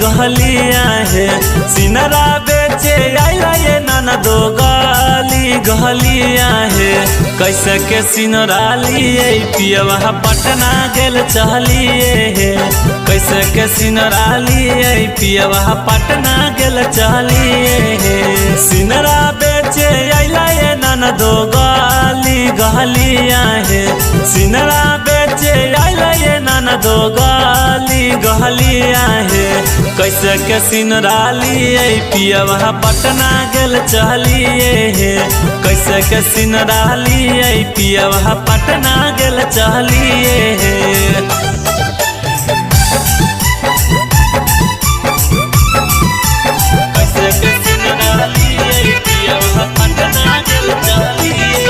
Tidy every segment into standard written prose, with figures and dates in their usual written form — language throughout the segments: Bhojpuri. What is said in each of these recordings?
गहलिया है सिनरा बेचे आइला ये ननदो गली गहलिया है कैसे के सिनरा लिए पियवा पटना गेल चहलिए है कैसे के सिनरा लिए पियवा पटना गेल चहलिए है सिनरा बेचे आइला ये ननदो गली गहलिया है सिनरा बेचे आइला ये ननदो गली गहलिया है कैसे के सिनरा लिए पियवा पटना गेल चहलिए है कैसे के सिनरा लिए पियवा पटना गेल चहलिए है कैसे के सिनरा लिए पियवा पटना गेल चहलिए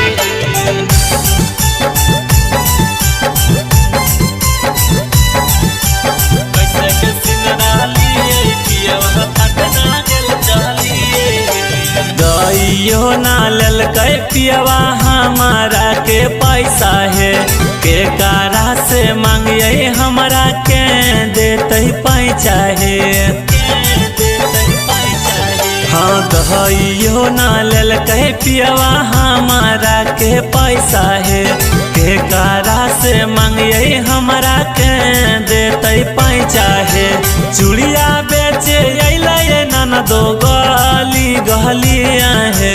गइयो ना ललकै पियवा हमारा के पैसा है के कारा से मांगिए हमरा के देते पैसा है हाँ गइयो ना ललकै पियवा हमारा के पैसा है के कारा से मांगिए हमरा के देते पैसा है चूड़िया बेचे अइला ये ननदो गली गहलिया है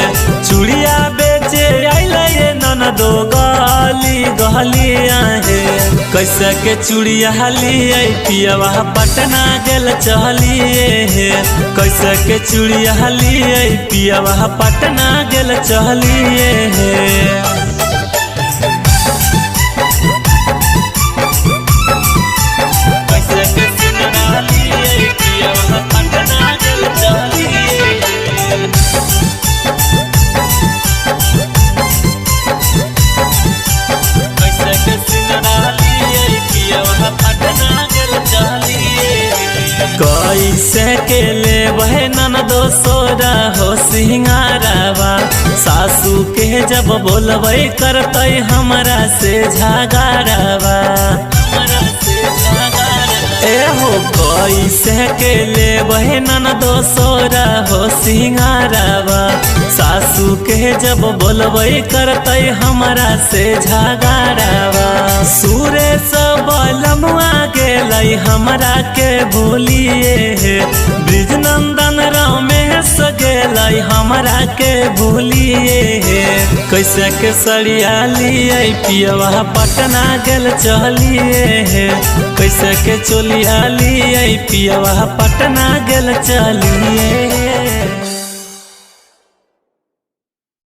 चूड़िया बेचे अइला ये ननदो गली गहलिया है कैसे के चूड़िया लिए पियवा पटना गेल चहलिए है कैसे के चूड़िया लिए पियवा पटना गेल चहलिए है कैसे के ले वह ननदो सोरा हो सिंगारावा सासू के जब बोलबे करते हमरा से झगड़ावा एहो कैसे के ले वह ननदो सोरा हो सिंगारावा सासू के जब बोलबे करते हमरा से झगड़ावा सूरे सब बलमुआ गेलै हमरा के भूलिए है ब्रिजनंदन रमेश गेलै हमरा के भूलिए है कैसे के सड़िया लिए पियवा पटना गेल चहलिए है कैसे के चोलिया लिए पियवा पटना गेल चलिए।